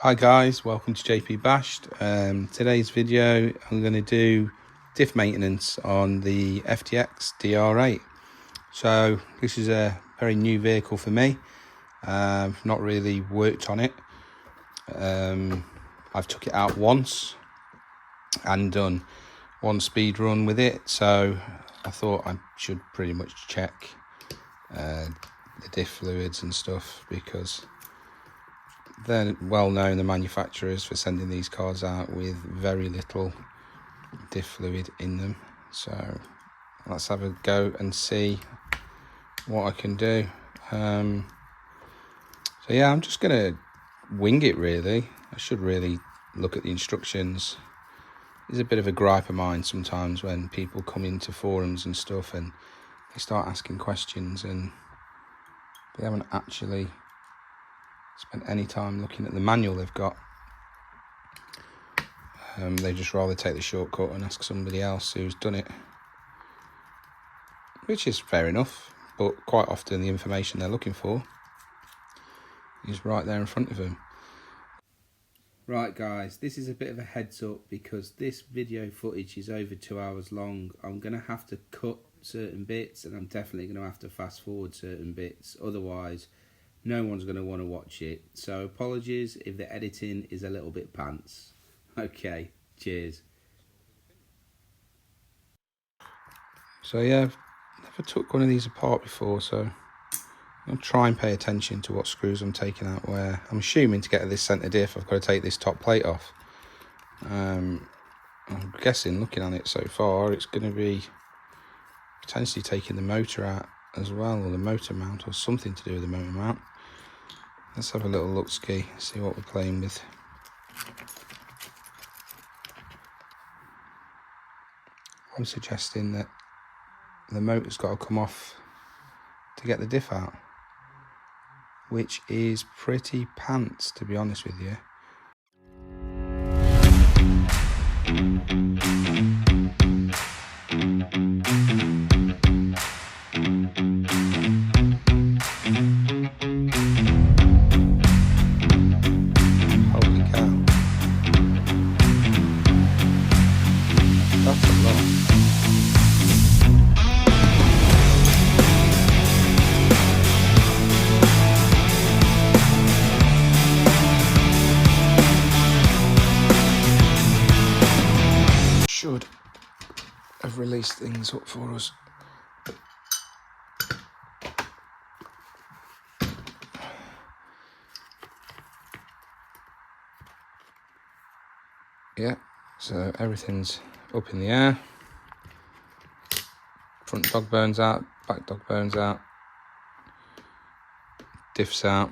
Hi guys, welcome to JP Bashed. Today's video I'm going to do diff maintenance on the FTX DR8. So this is a very new vehicle for me. I've not really worked on it. I've took it out once and done one speed run with it, so I thought I should pretty much check the diff fluids and stuff, because they're well known, the manufacturers, for sending these cars out with very little diff fluid in them. So let's have a go and see what I can do. So yeah, I'm just gonna wing it really. I should really look at the instructions. It's a bit of a gripe of mine sometimes when people come into forums and stuff and they start asking questions and they haven't actually spent any time looking at the manual they've got. They just rather take the shortcut and ask somebody else who's done it, which is fair enough, but quite often the information they're looking for is right there in front of them. Right guys, this is a bit of a heads up because this video footage is over 2 hours long. I'm going to have to cut certain bits and I'm definitely going to have to fast forward certain bits, otherwise no one's going to want to watch it. So apologies if the editing is a little bit pants. Okay, cheers. So yeah, I've never took one of these apart before, so I'll try and pay attention to what screws I'm taking out where. I'm assuming to get at this centre diff I've got to take this top plate off. I'm guessing, looking at it so far, it's going to be potentially taking the motor out as well, or the motor mount, or something to do with the motor mount. Let's have a little look ski, see what we're playing with. I'm suggesting that the motor's got to come off to get the diff out, which is pretty pants, to be honest with you. Should have released things up for us. Yeah, so everything's up in the air. Front dog bones out, back dog bones out, diffs out.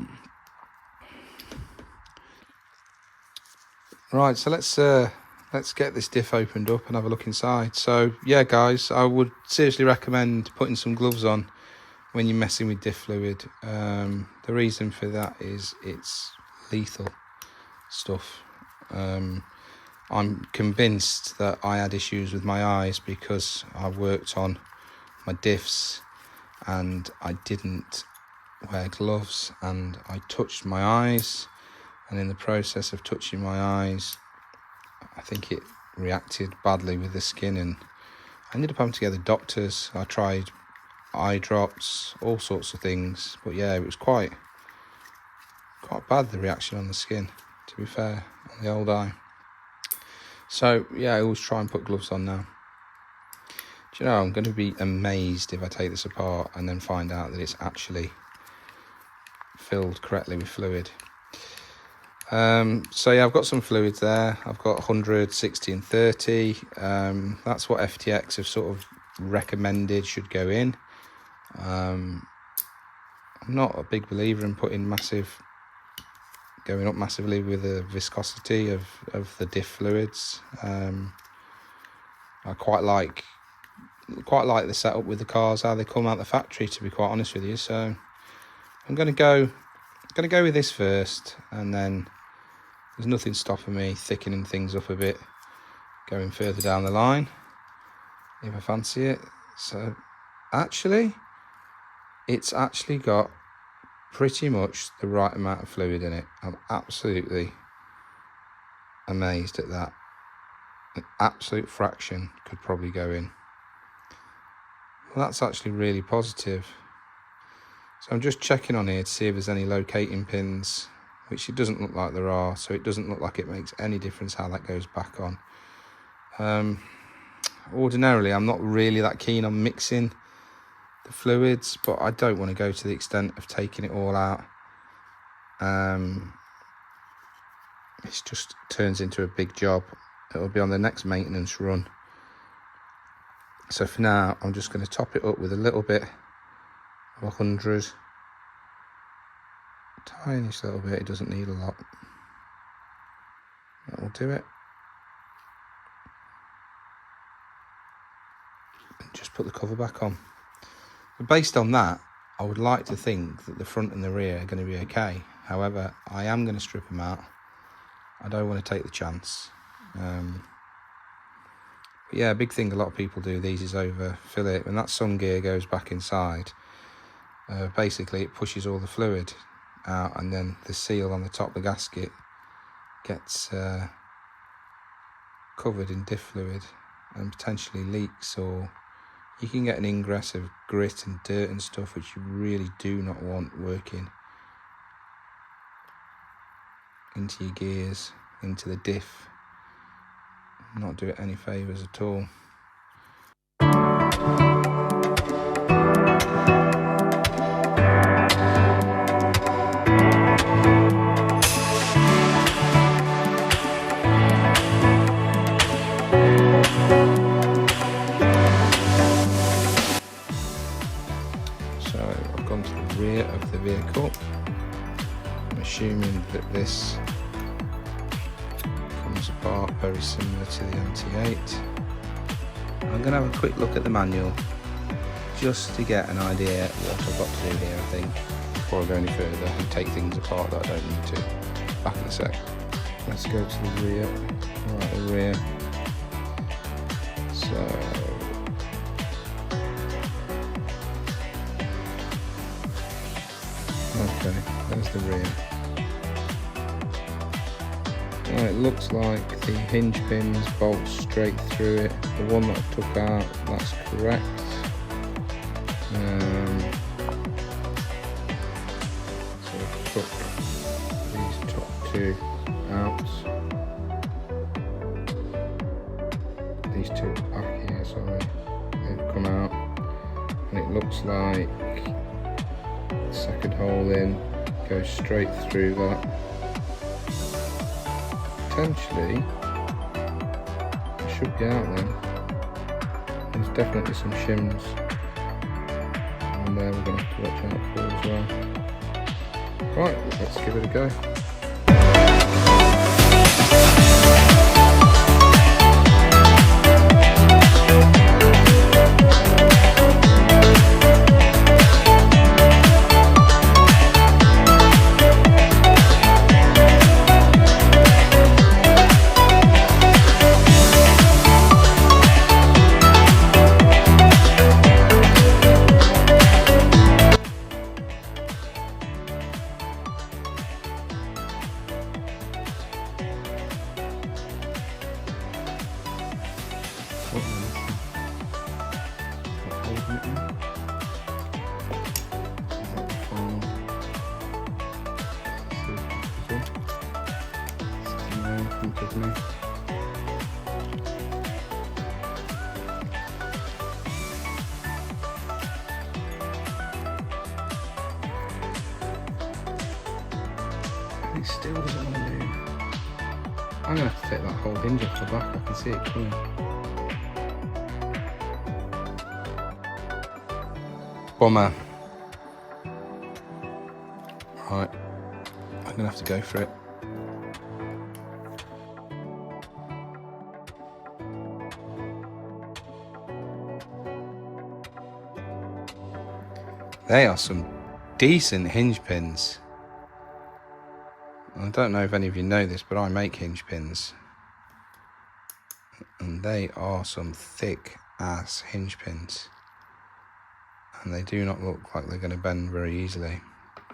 Right, so let's get this diff opened up and have a look inside. So yeah guys, I would seriously recommend putting some gloves on when you're messing with diff fluid. The reason for that is it's lethal stuff. I'm convinced that I had issues with my eyes because I worked on my diffs and I didn't wear gloves and I touched my eyes, and in the process of touching my eyes I think it reacted badly with the skin and I ended up having to go to the doctors. I tried eye drops, all sorts of things, but yeah, it was quite bad, the reaction on the skin, to be fair, on the old eye. So yeah, I always try and put gloves on now. Do you know, I'm going to be amazed if I take this apart and then find out that it's actually filled correctly with fluid. So yeah, I've got some fluids there. I've got 100, 60 and 30. That's what FTX have sort of recommended should go in. I'm not a big believer in putting going up massively with the viscosity of the diff fluids. I quite like the setup with the cars, how they come out the factory, to be quite honest with you. So I'm going to go with this first, and then there's nothing stopping me thickening things up a bit going further down the line if I fancy it. So actually, it's actually got pretty much the right amount of fluid in it. I'm absolutely amazed at that. An absolute fraction could probably go in. Well, that's actually really positive. So I'm just checking on here to see if there's any locating pins, which it doesn't look like there are, so it doesn't look like it makes any difference how that goes back on. Ordinarily, I'm not really that keen on mixing the fluids, but I don't want to go to the extent of taking it all out. It just turns into a big job. It'll be on the next maintenance run. So for now, I'm just going to top it up with a little bit of 100. Tiniest little bit, it doesn't need a lot. That will do it. And just put the cover back on. But based on that, I would like to think that the front and the rear are going to be okay. However, I am going to strip them out. I don't want to take the chance. But yeah, a big thing a lot of people do these is overfill it. When that sun gear goes back inside, basically it pushes all the fluid out, and then the seal on the top of the gasket gets covered in diff fluid and potentially leaks, or you can get an ingress of grit and dirt and stuff, which you really do not want working into your gears, into the diff. Not do it any favours at all. So I've gone to the rear of the vehicle. I'm assuming that this comes apart very similar to the MT8. I'm going to have a quick look at the manual just to get an idea of what I've got to do here, I think, before I go any further and take things apart that I don't need to. Back in a sec. Let's go to the rear. Right, the rear. So okay, there's the rear. Well, it looks like the hinge pins bolt straight through it. The one that I took out, that's correct. So I took these top two out. These two back here, sorry, they've come out, and it looks like the second hole in goes straight through that. Potentially, it should be out then. There's definitely some shims on there we're going to have to watch out for as well. Right, let's give it a go. It still doesn't want to move. I'm going to have to take that whole hinge off the back, I can see it coming. Bummer. Right, I'm going to have to go for it. They are some decent hinge pins. I don't know if any of you know this, but I make hinge pins. And they are some thick ass hinge pins. and they do not look like they're going to bend very easily.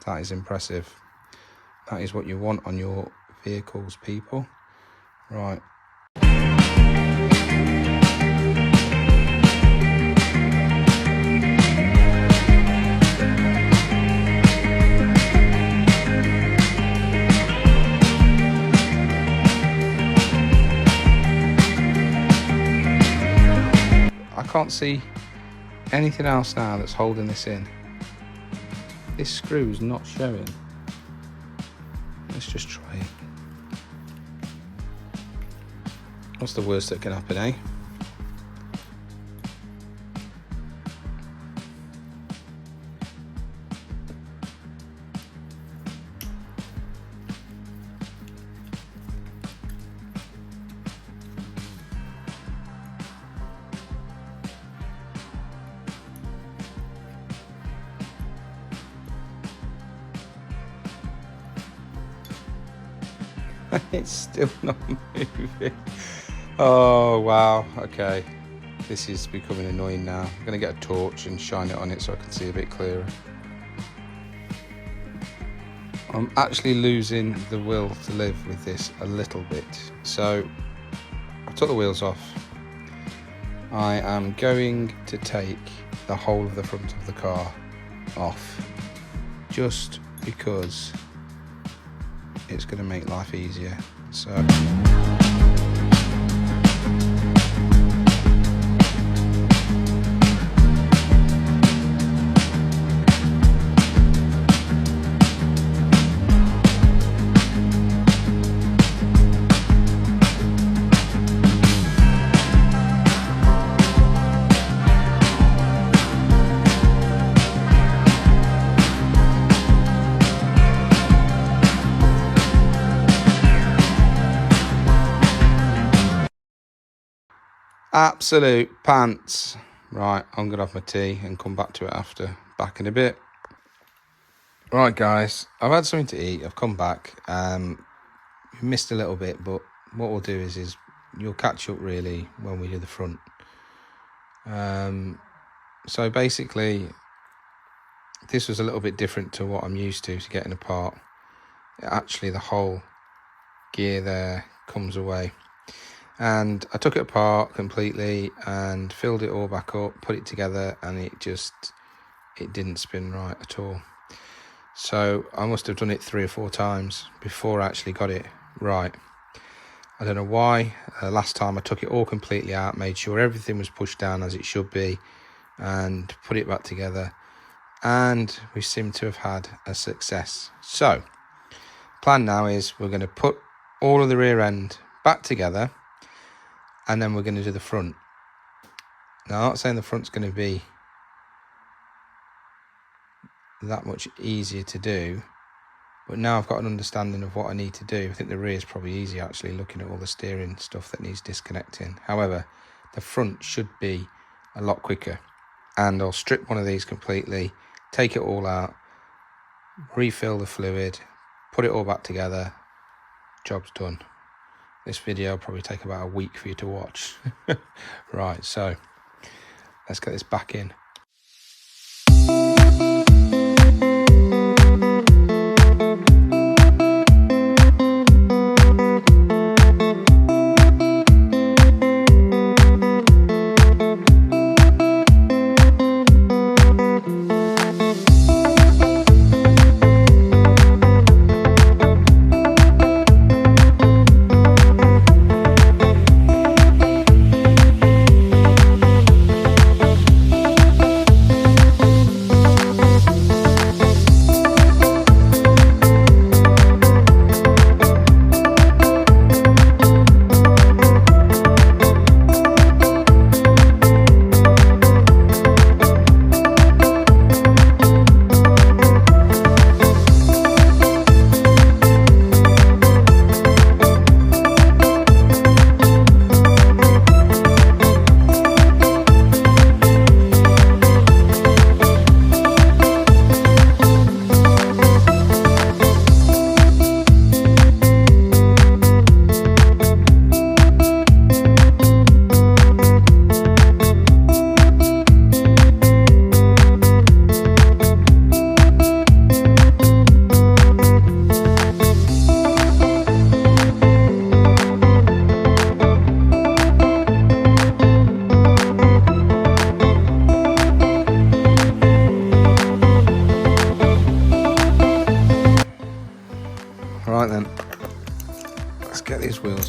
That is impressive. That is what you want on your vehicles, people. Right. I can't see anything else now that's holding this in. This screw's not showing. Let's just try it. What's the worst that can happen, eh? It's still not moving. Oh wow, okay. This is becoming annoying now. I'm gonna get a torch and shine it on it so I can see a bit clearer. I'm actually losing the will to live with this a little bit. So I took the wheels off. I am going to take the whole of the front of the car off, just because it's going to make life easier. So absolute pants. Right, I'm gonna have my tea and come back to it after. Back in a bit. Right guys, I've had something to eat. I've come back. We missed a little bit, but what we'll do is you'll catch up really when we do the front. So basically, this was a little bit different to what I'm used to getting apart. Actually, the whole gear there comes away. And I took it apart completely and filled it all back up, put it together, and it didn't spin right at all. So I must have done it 3 or 4 times before I actually got it right. I don't know why. Last time I took it all completely out, made sure everything was pushed down as it should be, and put it back together, and we seem to have had a success. So plan now is we're going to put all of the rear end back together, and then we're going to do the front. Now, I'm not saying the front's going to be that much easier to do, but now I've got an understanding of what I need to do. I think the rear is probably easier, actually, looking at all the steering stuff that needs disconnecting. However, the front should be a lot quicker. And I'll strip one of these completely, take it all out, refill the fluid, put it all back together, job's done. This video will probably take about a week for you to watch. Right, so let's get this back in.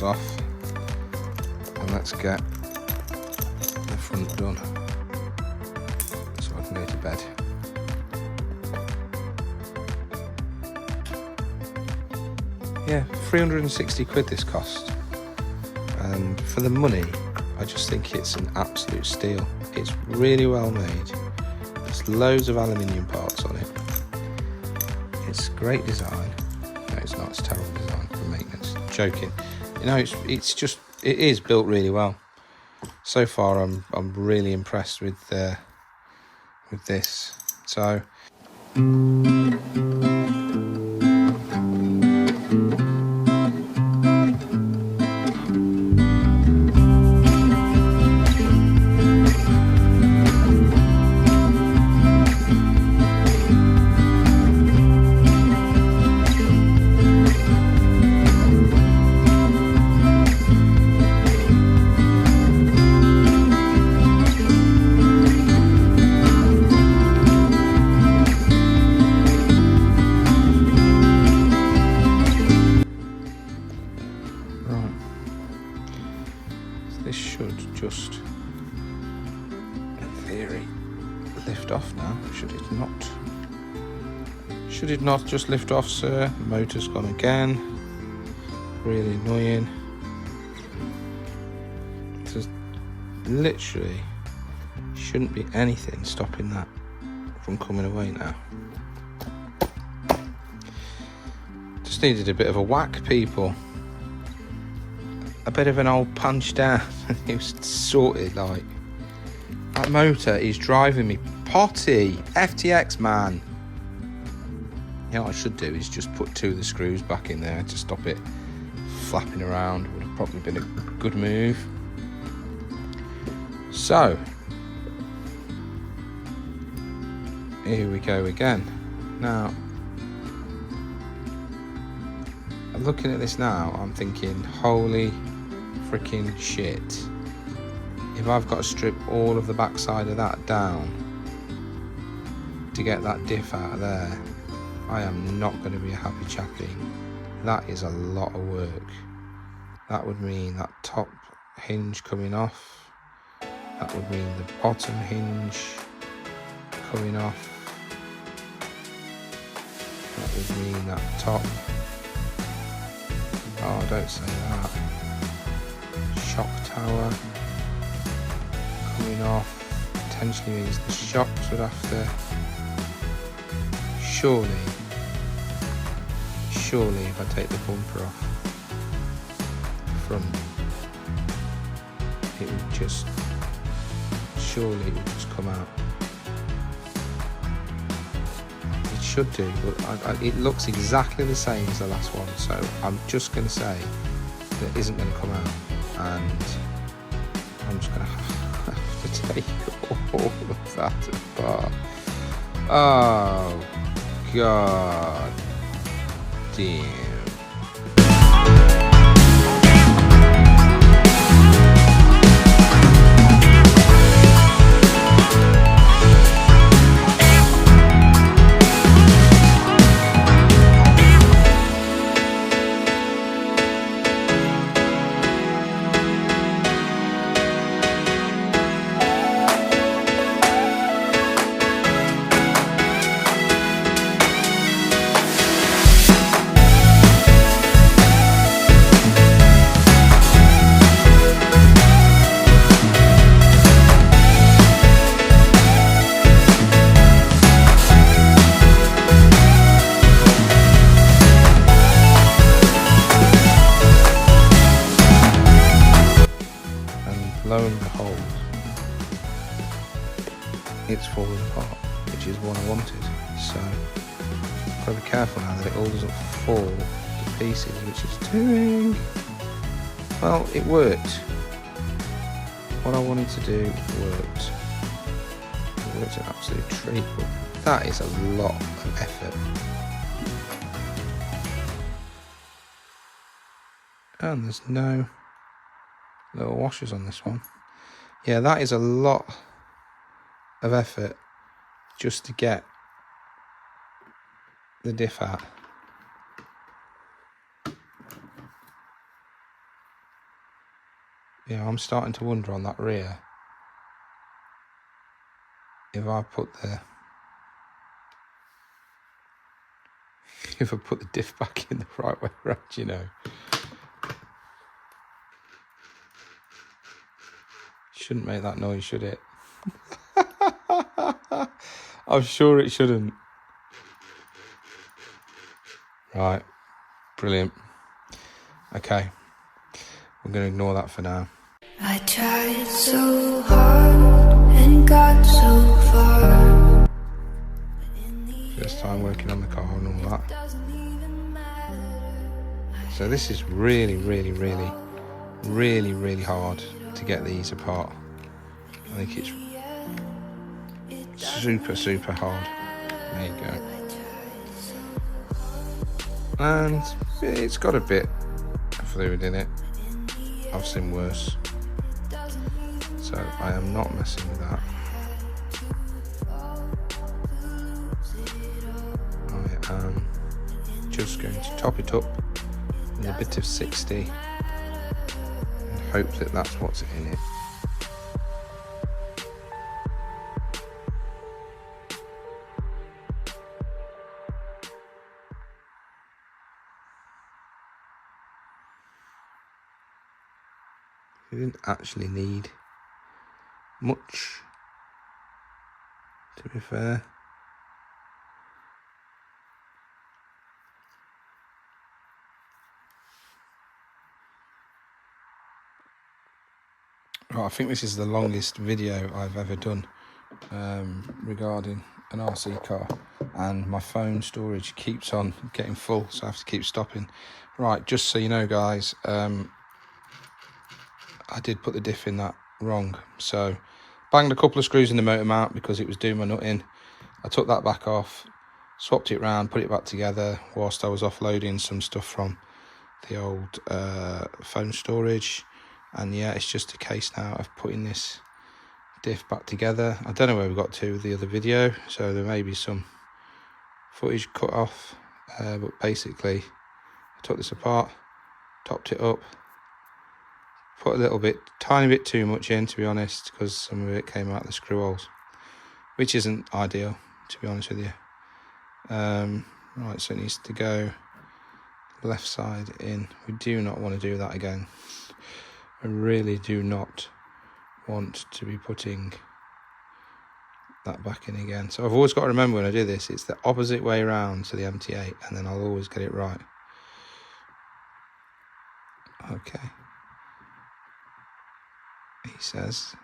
off, and let's get the front done so I can go to bed. Yeah, 360 quid this cost, and for the money I just think it's an absolute steal. It's really well made, there's loads of aluminium parts on it, it's great design. No, it's not, it's terrible design for maintenance. Joking. You know, it is built really well. So far I'm really impressed with this. So this should just, in theory, lift off now, should it not? Should it not just lift off, sir? The motor's gone again. Really annoying. There's literally shouldn't be anything stopping that from coming away now. Just needed a bit of a whack, people. A bit of an old punch down. It was sorted. Like, that motor is driving me potty. FTX, man. You know what I should do is just put 2 of the screws back in there to stop it flapping around. Would have probably been a good move. So here we go again. Now, looking at this now, I'm thinking, holy freaking shit. If I've got to strip all of the backside of that down to get that diff out of there, I am not going to be a happy chappy. That is a lot of work. That would mean that top hinge coming off. That would mean the bottom hinge coming off. That would mean that top. Oh, don't say that. Shock tower coming off. Potentially means the shocks would have to. Surely, if I take the bumper off the front, it would just. Surely it would just come out. It should do, but it looks exactly the same as the last one, so I'm just going to say that it isn't going to come out, and I'm just going to have to take all of that apart. Oh god damn. Lo and behold, it's fallen apart, which is what I wanted. So I've got to be careful now that it all doesn't fall to pieces, which is doing. Well, it worked. What I wanted to do worked. It worked an absolute treat, but that is a lot of effort. And there's no little washers on this one. Yeah, that is a lot of effort just to get the diff out. Yeah, I'm starting to wonder on that rear if I put the diff back in the right way around, you know. Shouldn't make that noise, should it? I'm sure it shouldn't. Right, brilliant. Okay, we're going to ignore that for now. I tried so hard and got so far. First time working on the car and all that. So this is really, really, really, really, really hard to get these apart. I think it's super, super hard. There you go. And it's got a bit of fluid in it. I've seen worse. So I am not messing with that. I am just going to top it up with a bit of 60 and hope that that's what's in it. We didn't actually need much, to be fair. Right, I think this is the longest video I've ever done regarding an RC car, and my phone storage keeps on getting full, so I have to keep stopping. Right, just so you know, guys, I did put the diff in that wrong, so banged a couple of screws in the motor mount because it was doing my nut in. I took that back off, swapped it round, put it back together whilst I was offloading some stuff from the old phone storage. And yeah, it's just a case now of putting this diff back together. I don't know where we got to with the other video, so there may be some footage cut off, but basically I took this apart, topped it up, put a little bit, tiny bit too much in, to be honest, because some of it came out the screw holes, which isn't ideal, to be honest with you. Right, so it needs to go left side in. We do not want to do that again. I really do not want to be putting that back in again. So I've always got to remember when I do this, it's the opposite way around to the MT8, and then I'll always get it right. Okay. He says.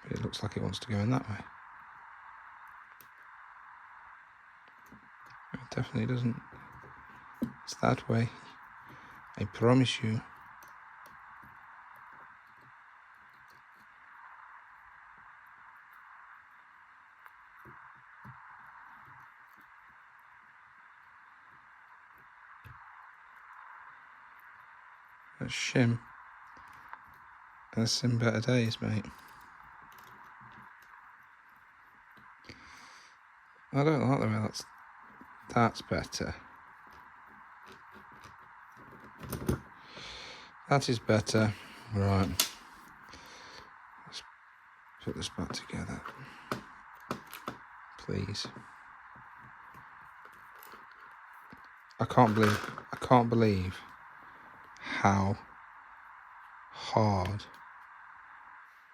But it looks like it wants to go in that way. It definitely doesn't. It's that way. I promise you. That's shim. There's some better days, mate. I don't like the way that's better. That is better. Right. Let's put this back together. Please. I can't believe how hard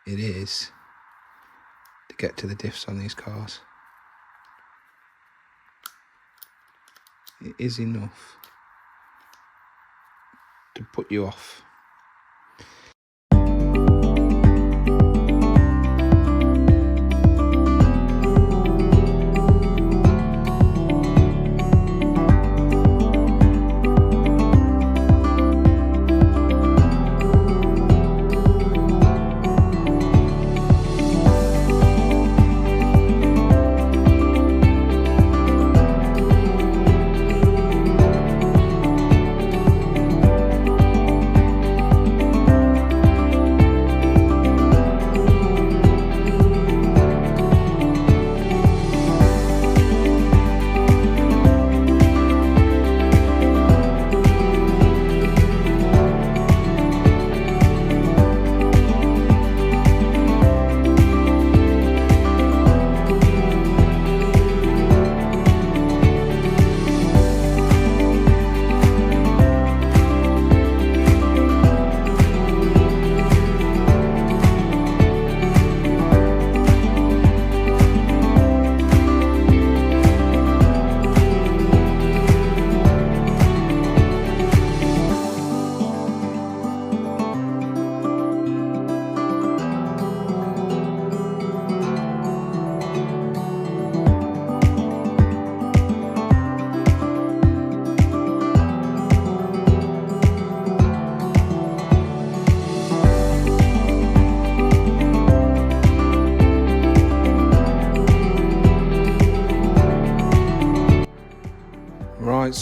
it is to get to the diffs on these cars. It is enough to put you off.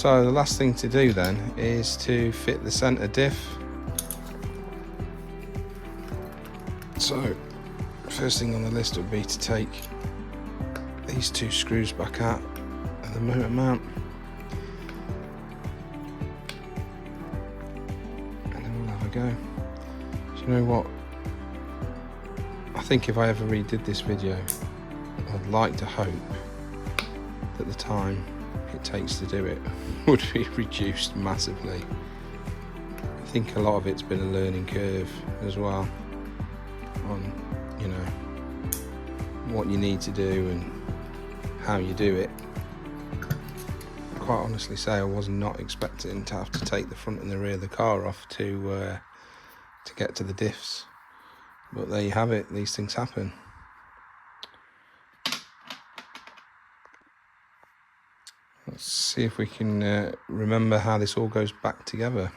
So the last thing to do then is to fit the center diff. So first thing on the list would be to take these two screws back out of the motor mount, and then we'll have a go. Do you know what? I think if I ever redid this video, I'd like to hope that the time it takes to do it would be reduced massively. I think a lot of it's been a learning curve as well on, you know, what you need to do and how you do it. Quite honestly say I was not expecting to have to take the front and the rear of the car off to get to the diffs, but there you have it. These things happen. Let's see if we can remember how this all goes back together.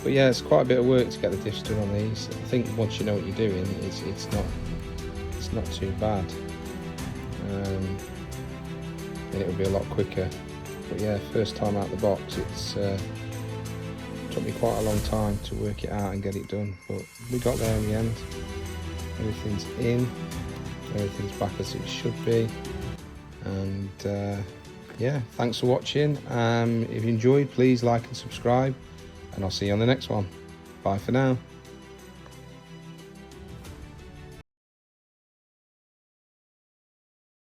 But yeah, it's quite a bit of work to get the diffs done on these. I think once you know what you're doing, it's not too bad, and it'll be a lot quicker. But yeah, first time out the box, it's took me quite a long time to work it out and get it done, but we got there in the end. Everything's in, everything's back as it should be, and yeah, thanks for watching. If you enjoyed, please like and subscribe, and I'll see you on the next one. Bye for now.